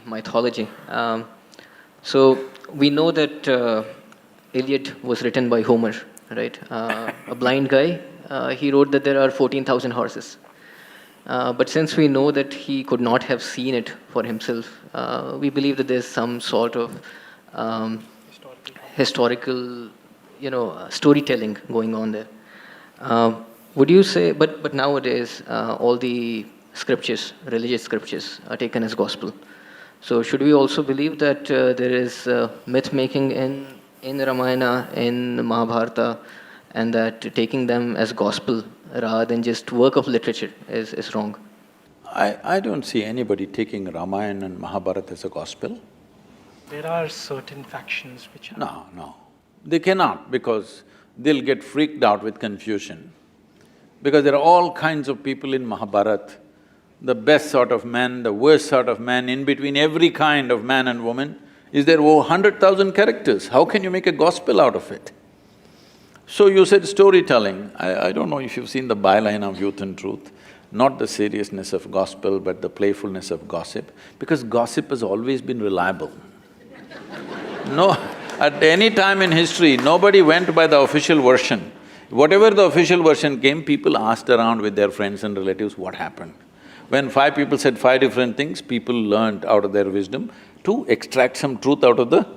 mythology. So we know that Iliad was written by Homer, right? A blind guy. He wrote that there are 14,000 horses. But since we know that he could not have seen it for himself, we believe that there's some sort of um, historical, storytelling going on there. Would you say? But nowadays, all the scriptures, religious scriptures, are taken as gospel. So should we also believe that there is myth making in Ramayana, in Mahabharata, and that taking them as gospel rather than just work of literature is wrong? I don't see anybody taking Ramayana and Mahabharata as a gospel. There are certain factions which are… No, no. They cannot because they'll get freaked out with confusion. Because there are all kinds of people in Mahabharata, the best sort of man, the worst sort of man, in between every kind of man and woman. Is there over 100,000 characters? How can you make a gospel out of it? So you said storytelling. I don't know if you've seen the byline of Youth and Truth, not the seriousness of gospel but the playfulness of gossip, because gossip has always been reliable. No, at any time in history, nobody went by the official version. Whatever the official version came, people asked around with their friends and relatives what happened. When 5 people said 5 different things, people learned out of their wisdom to extract some truth out of the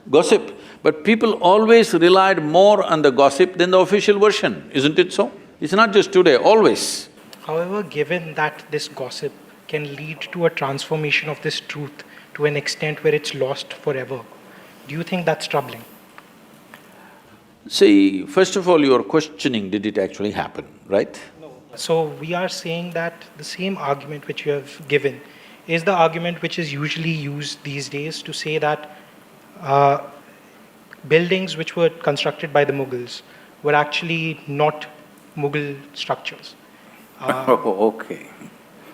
gossip. But people always relied more on the gossip than the official version, isn't it so? It's not just today, always. However, given that this gossip can lead to a transformation of this truth to an extent where it's lost forever, do you think that's troubling? See, first of all, you're questioning, did it actually happen, right? So we are saying that the same argument which you have given is the argument which is usually used these days to say that buildings which were constructed by the Mughals were actually not Mughal structures. Oh, okay.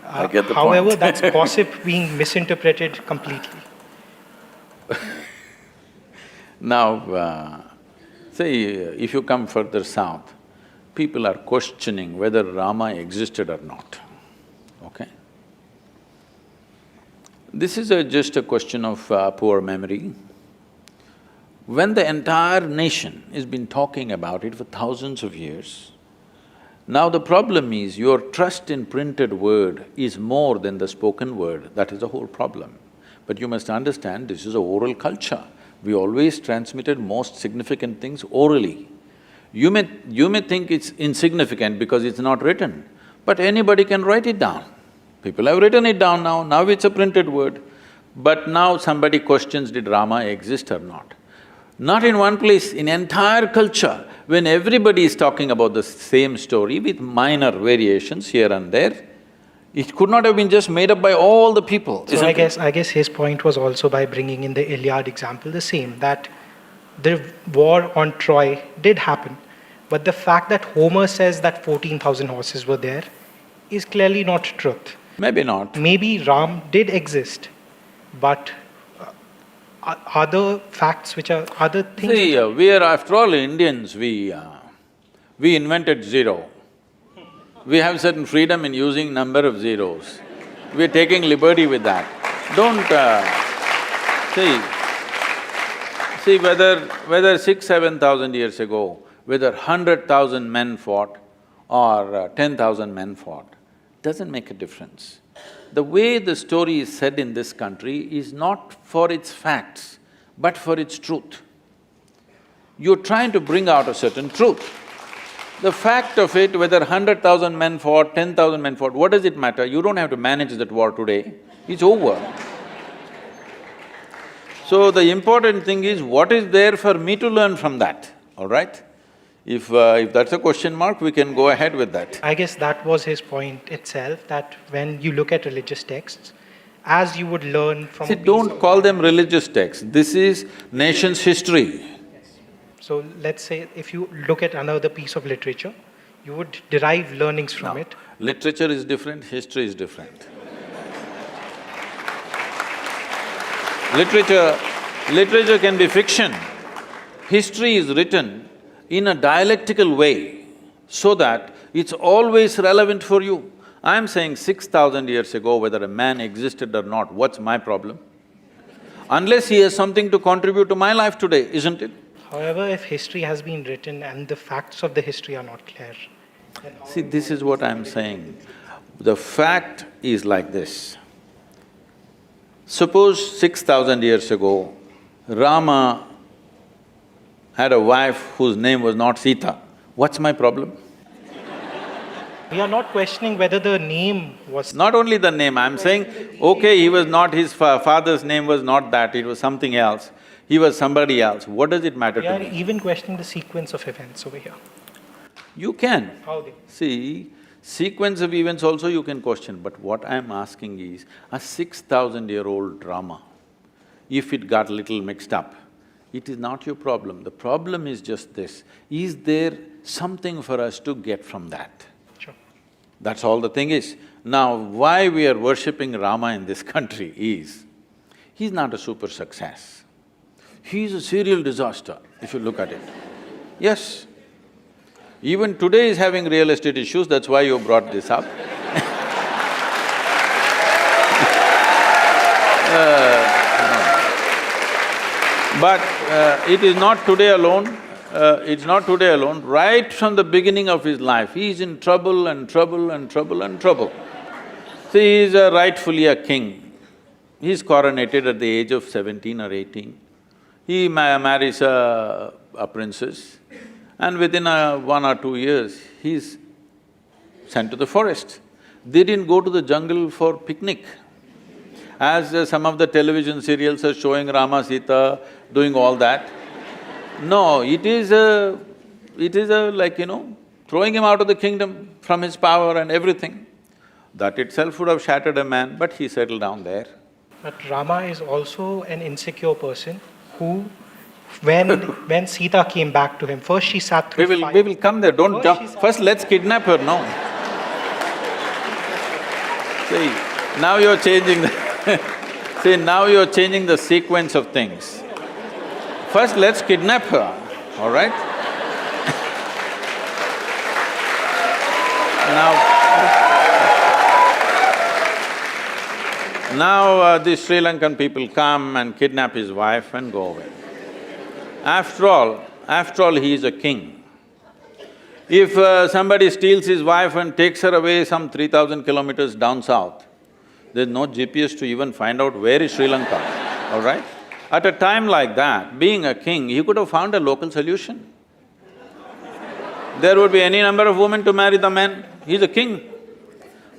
I get the point. However, that's gossip being misinterpreted completely. Now, say, if you come further south, people are questioning whether Rama existed or not, okay? This is just a question of poor memory. When the entire nation has been talking about it for thousands of years, now the problem is your trust in printed word is more than the spoken word, that is the whole problem. But you must understand, this is a oral culture. We always transmitted most significant things orally. You may think it's insignificant because it's not written, but anybody can write it down. People have written it down now it's a printed word. But now somebody questions, did Rama exist or not? Not in one place, in entire culture, when everybody is talking about the same story with minor variations here and there, it could not have been just made up by all the people, So I guess his point was also by bringing in the Iliad example the same, that the war on Troy did happen, but the fact that Homer says that 14,000 horses were there is clearly not truth. Maybe not. Maybe Ram did exist, but other facts which are… other things… See, we are after all Indians, we invented zero. We have certain freedom in using number of zeros. We're taking liberty with that. Don't… see whether 6,000–7,000 years ago, whether 100,000 men fought or 10,000 men fought, doesn't make a difference. The way the story is said in this country is not for its facts, but for its truth. You're trying to bring out a certain truth. The fact of it, whether 100,000 men fought, 10,000 men fought, what does it matter? You don't have to manage that war today, it's over. So the important thing is, what is there for me to learn from that, all right? If that's a question mark, we can go ahead with that. I guess that was his point itself, that when you look at religious texts, as you would learn from… See, don't call them religious texts, this is nation's history. So let's say if you look at another piece of literature, you would derive learnings from it. Literature is different, history is different. Literature can be fiction. History is written in a dialectical way so that it's always relevant for you. I'm saying 6,000 years ago, whether a man existed or not, what's my problem? unless he has something to contribute to my life today, isn't it? However, if history has been written and the facts of the history are not clear, then how See, this is what I'm saying. The fact is like this. Suppose 6,000 years ago, Rama had a wife whose name was not Sita. What's my problem? we are not questioning whether the name was… Not only the name, I'm saying, okay, he was not… his father's name was not that, it was something else. He was somebody else. What does it matter We to are me? even questioning the sequence of events over here. You can. How they… See, sequence of events also you can question, but what I'm asking is, a 6,000-year-old drama, if it got little mixed up, it is not your problem. The problem is just this, is there something for us to get from that? Sure. That's all the thing is. Now, why we are worshipping Rama in this country is, he's not a super success. He's a serial disaster, if you look at it. Yes. Even today is having real estate issues, that's why you brought this up. But it is not today alone, it's not today alone. Right from the beginning of his life, he is in trouble and trouble and trouble and trouble. See, he is rightfully a king. He is coronated at the age of 17 or 18. He marries a princess, and within 1 or 2 years, he's sent to the forest. They didn't go to the jungle for picnic. As some of the television serials are showing Rama, Sita doing all that. No, it is like, throwing him out of the kingdom from his power and everything. That itself would have shattered a man, but he settled down there. But Rama is also an insecure person who, when Sita came back to him, first she sat through fire. We will come there, don't First jump. she sat- First, let's kidnap her, no. See, now you're changing the see, now you're changing the sequence of things. First, let's kidnap her, all right? Now, the Sri Lankan people come and kidnap his wife and go away. After all, he is a king. If somebody steals his wife and takes her away some 3,000 kilometers down south, there's no GPS to even find out where is Sri Lanka, all right? At a time like that, being a king, he could have found a local solution. There would be any number of women to marry the men, he's a king.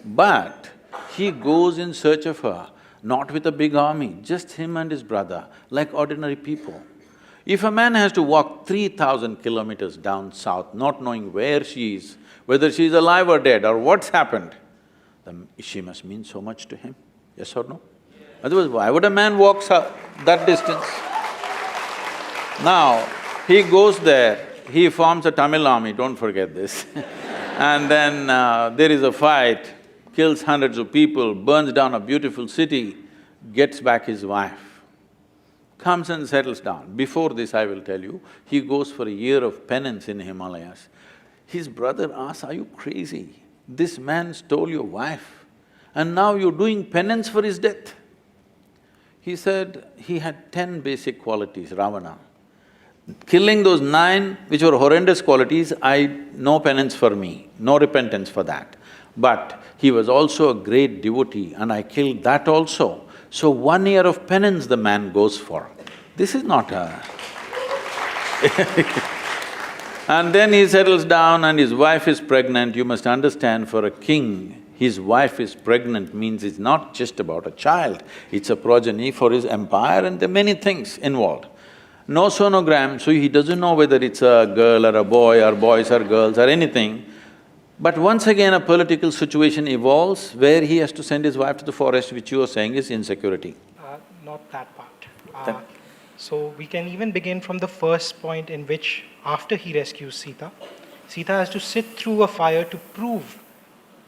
But he goes in search of her, not with a big army, just him and his brother, like ordinary people. If a man has to walk 3,000 kilometers down south, not knowing where she is, whether she is alive or dead or what's happened, then she must mean so much to him, yes or no? Otherwise, why would a man walk that distance? Now, he goes there, he forms a Tamil army, don't forget this. And then there is a fight, kills hundreds of people, burns down a beautiful city, gets back his wife, comes and settles down. Before this, I will tell you, he goes for a year of penance in Himalayas. His brother asks, "Are you crazy? This man stole your wife and now you're doing penance for his death." He said he had 10 basic qualities, Ravana. Killing those 9, which were horrendous qualities, no penance for me, no repentance for that. But he was also a great devotee and I killed that also. So 1 year of penance the man goes for. This is not a… And then he settles down and his wife is pregnant. You must understand, for a king, his wife is pregnant means it's not just about a child, it's a progeny for his empire and there are many things involved. No sonogram, so he doesn't know whether it's a girl or a boy or boys or girls or anything. But once again a political situation evolves where he has to send his wife to the forest, which you are saying is insecurity. Not that part. So we can even begin from the first point in which, after he rescues Sita, Sita has to sit through a fire to prove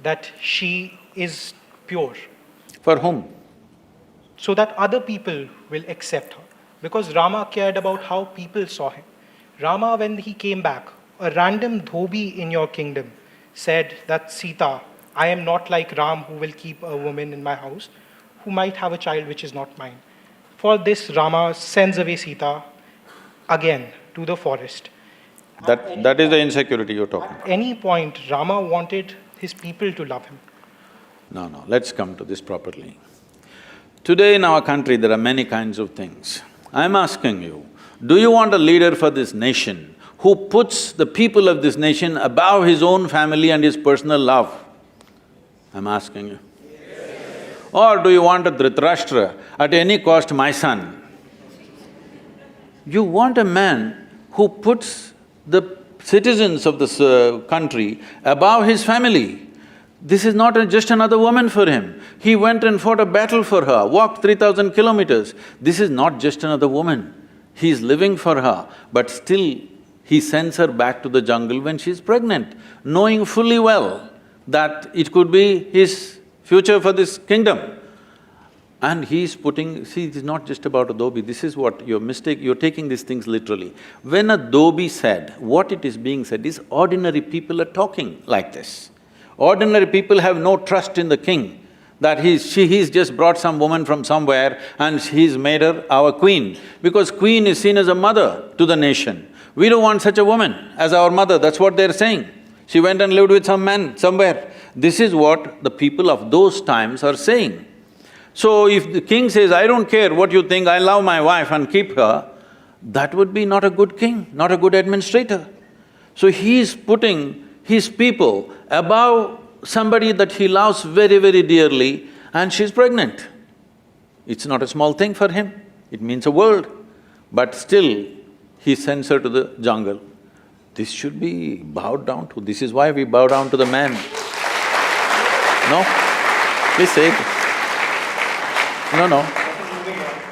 that she is pure, For whom? so that other people will accept her. Because Rama cared about how people saw him. Rama, when he came back, a random dhobi in your kingdom said that, "Sita, I am not like Ram who will keep a woman in my house, who might have a child which is not mine." For this, Rama sends away Sita again to the forest. That is the insecurity you're talking about. At any point, Rama wanted his people to love him. No, let's come to this properly. Today in our country, there are many kinds of things. I'm asking you, do you want a leader for this nation who puts the people of this nation above his own family and his personal love? I'm asking you. Or do you want a Dhritarashtra, at any cost my son? You want a man who puts the citizens of this country above his family. This is not just another woman for him. He went and fought a battle for her, walked 3,000 kilometers. This is not just another woman. He is living for her, but still he sends her back to the jungle when she's pregnant, knowing fully well that it could be his future for this kingdom. And he's putting… See, it is not just about a dhobi, this is what your mistake… you're taking these things literally. When a dhobi said, what it is being said is ordinary people are talking like this. Ordinary people have no trust in the king, that he's just brought some woman from somewhere and he's made her our queen, because queen is seen as a mother to the nation. We don't want such a woman as our mother, that's what they're saying. She went and lived with some man somewhere. This is what the people of those times are saying. So if the king says, I don't care what you think, I love my wife and keep her, that would be not a good king, not a good administrator. So he's putting his people above somebody that he loves very, very dearly, and she's pregnant. It's not a small thing for him, it means a world. But still, he sends her to the jungle. This should be bowed down to, this is why we bow down to the man. No? Please say it.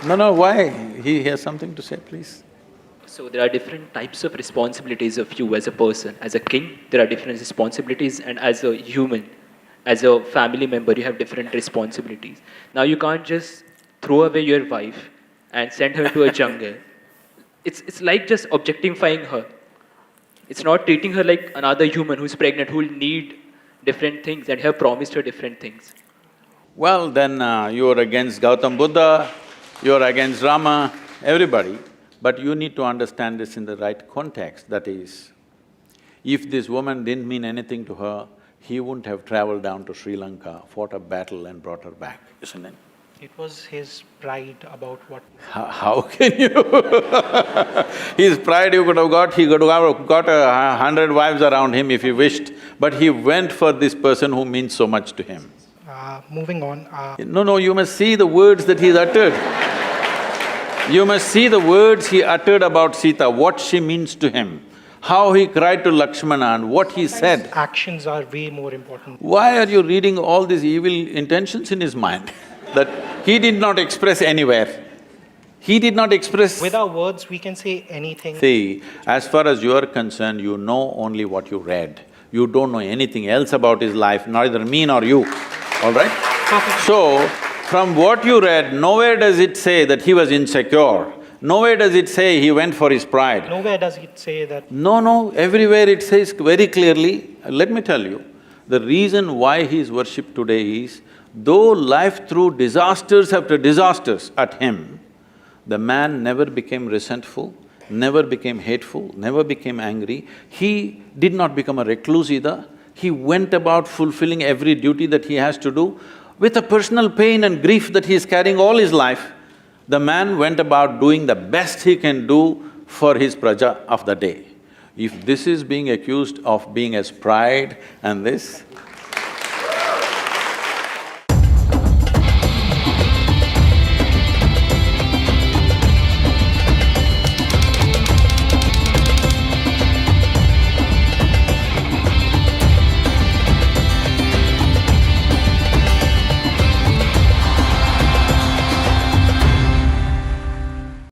No, why? He has something to say, please. So there are different types of responsibilities of you as a person. As a king, there are different responsibilities, and as a human, as a family member, you have different responsibilities. Now you can't just throw away your wife and send her to a jungle. It's like just objectifying her. It's not treating her like another human who's pregnant, who will need different things, and you have promised her different things. Well, then you're against Gautam Buddha, you're against Rama, everybody. But you need to understand this in the right context, that is, if this woman didn't mean anything to her, he wouldn't have traveled down to Sri Lanka, fought a battle and brought her back, isn't it? It was his pride about what… How can you His pride you could have got, he could have got 100 wives around him if he wished, but he went for this person who means so much to him. Moving on… No, you must see the words that he's uttered. You must see the words he uttered about Sita, what she means to him, how he cried to Lakshmana and what he said. Actions are way more important. Why are you reading all these evil intentions in his mind that he did not express anywhere? He did not express… With our words, we can say anything. See, as far as you are concerned, you know only what you read. You don't know anything else about his life, neither me nor you, all right? Perfect. So, from what you read, nowhere does it say that he was insecure. Nowhere does it say he went for his pride. Nowhere does it say that… No, everywhere it says very clearly, let me tell you, the reason why he is worshipped today is, though life threw disasters after disasters at him, the man never became resentful, never became hateful, never became angry. He did not become a recluse either. He went about fulfilling every duty that he has to do. With a personal pain and grief that he is carrying all his life, the man went about doing the best he can do for his praja of the day. If this is being accused of being as pride and this,